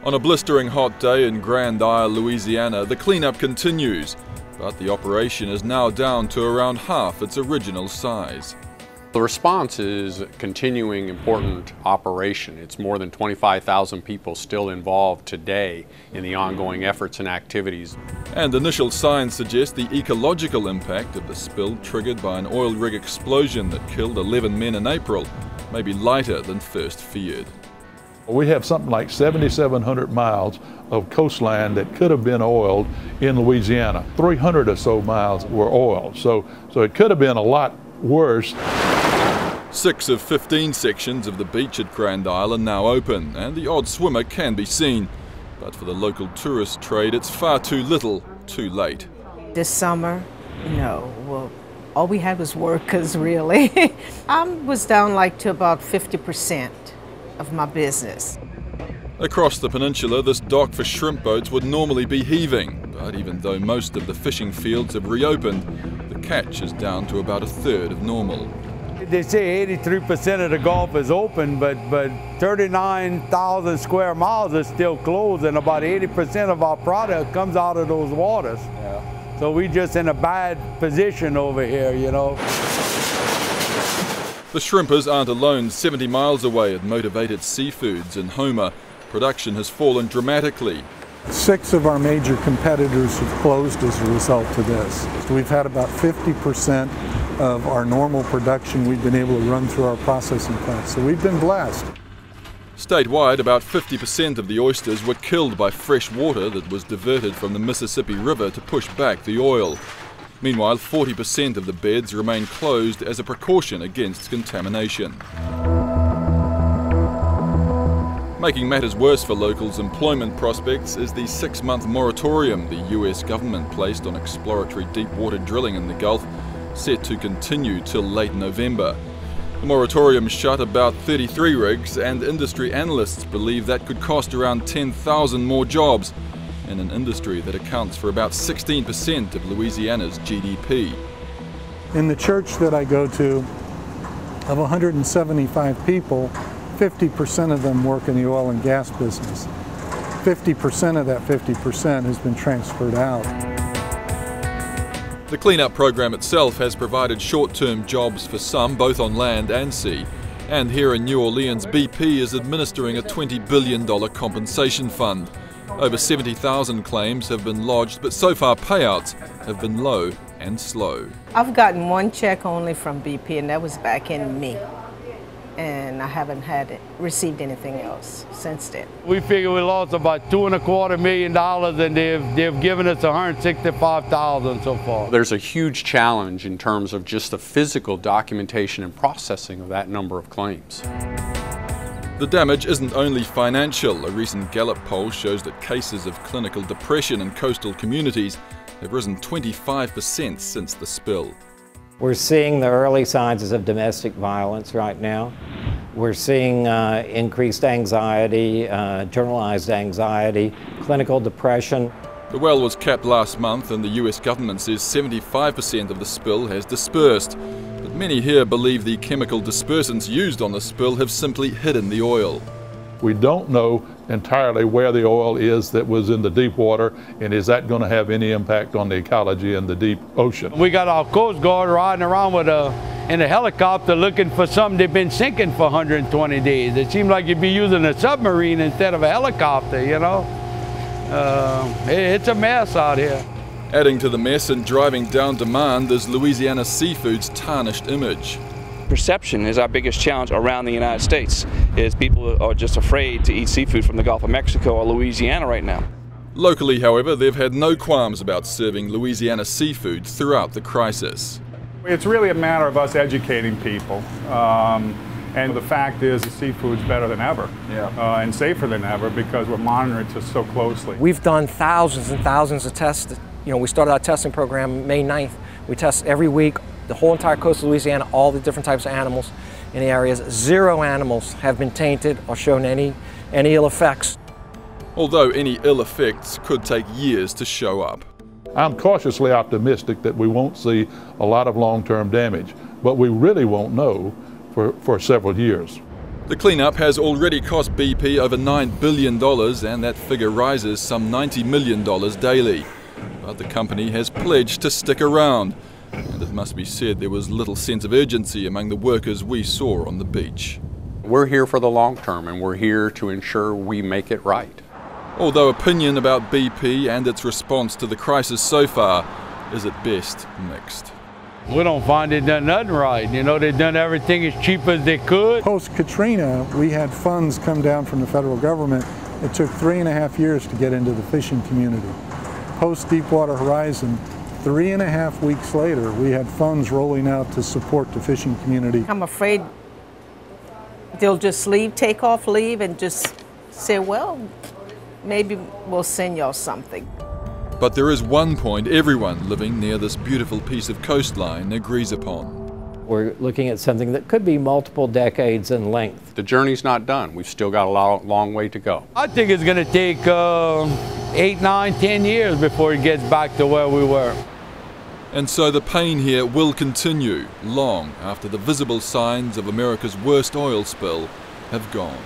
On a blistering hot day in Grand Isle, Louisiana, the cleanup continues, but the operation is now down to around half its original size. The response is a continuing important operation. It's more than 25,000 people still involved today in the ongoing efforts and activities. And initial signs suggest the ecological impact of the spill triggered by an oil rig explosion that killed 11 men in April may be lighter than first feared. We have something like 7,700 miles of coastline that could have been oiled in Louisiana. 300 or so miles were oiled, so it could have been a lot worse. 6 of 15 sections of the beach at Grand Isle are now open, and the odd swimmer can be seen. But for the local tourist trade, it's far too little, too late. This summer, no. Well, all we had was workers, really. I was down like to about 50% of my business. Across the peninsula, this dock for shrimp boats would normally be heaving, but even though most of the fishing fields have reopened, the catch is down to about a third of normal. They say 83% of the Gulf is open, but 39,000 square miles is still closed, and about 80% of our product comes out of those waters. Yeah. So we're just in a bad position over here, you know. The shrimpers aren't alone. 70 miles away at Motivated Seafoods in Homer, production has fallen dramatically. 6 of our major competitors have closed as a result of this. We've had about 50% of our normal production we've been able to run through our processing plants, so we've been blessed. Statewide, about 50% of the oysters were killed by fresh water that was diverted from the Mississippi River to push back the oil. Meanwhile, 40% of the beds remain closed as a precaution against contamination. Making matters worse for locals' employment prospects is the 6-month moratorium the US government placed on exploratory deepwater drilling in the Gulf, set to continue till late November. The moratorium shut about 33 rigs, and industry analysts believe that could cost around 10,000 more jobs in an industry that accounts for about 16% of Louisiana's GDP. In the church that I go to, of 175 people, 50% of them work in the oil and gas business. 50% of that 50% has been transferred out. The cleanup program itself has provided short-term jobs for some, both on land and sea. And here in New Orleans, BP is administering a $20 billion compensation fund. Over 70,000 claims have been lodged, but so far payouts have been low and slow. I've gotten one check only from BP, and that was back in May. And I haven't received anything else since then. We figure we lost about $2.25 million, and they've given us $165,000 so far. There's a huge challenge in terms of just the physical documentation and processing of that number of claims. The damage isn't only financial. A recent Gallup poll shows that cases of clinical depression in coastal communities have risen 25% since the spill. We're seeing the early signs of domestic violence right now. We're seeing increased anxiety, generalized anxiety, clinical depression. The well was capped last month, and the US government says 75% of the spill has dispersed. But many here believe the chemical dispersants used on the spill have simply hidden the oil. We don't know entirely where the oil is that was in the deep water, and is that going to have any impact on the ecology in the deep ocean. We got our Coast Guard riding around in a helicopter looking for something they've been sinking for 120 days. It seems like you'd be using a submarine instead of a helicopter, you know. It's a mess out here. Adding to the mess and driving down demand is Louisiana seafood's tarnished image. Perception is our biggest challenge around the United States, is people are just afraid to eat seafood from the Gulf of Mexico or Louisiana right now. Locally, however, they've had no qualms about serving Louisiana seafood throughout the crisis. It's really a matter of us educating people. And the fact is the seafood's better than ever, and safer than ever, because we're monitoring it so closely. We've done thousands and thousands of tests. You know, we started our testing program May 9th. We test every week, the whole entire coast of Louisiana, all the different types of animals in the areas. 0 animals have been tainted or shown any ill effects. Although any ill effects could take years to show up. I'm cautiously optimistic that we won't see a lot of long-term damage, but we really won't know for several years. The cleanup has already cost BP over $9 billion, and that figure rises some $90 million daily. But the company has pledged to stick around, and it must be said there was little sense of urgency among the workers we saw on the beach. We're here for the long term, and we're here to ensure we make it right. Although opinion about BP and its response to the crisis so far is at best mixed. We don't find they've done nothing right. You know, they've done everything as cheap as they could. Post-Katrina, we had funds come down from the federal government. It took 3.5 years to get into the fishing community. Post-Deepwater Horizon, 3.5 weeks later, we had funds rolling out to support the fishing community. I'm afraid they'll just take off leave, and just say, well, maybe we'll send y'all something. But there is one point everyone living near this beautiful piece of coastline agrees upon. We're looking at something that could be multiple decades in length. The journey's not done. We've still got a long way to go. I think it's going to take 8, 9, 10 years before it gets back to where we were. And so the pain here will continue long after the visible signs of America's worst oil spill have gone.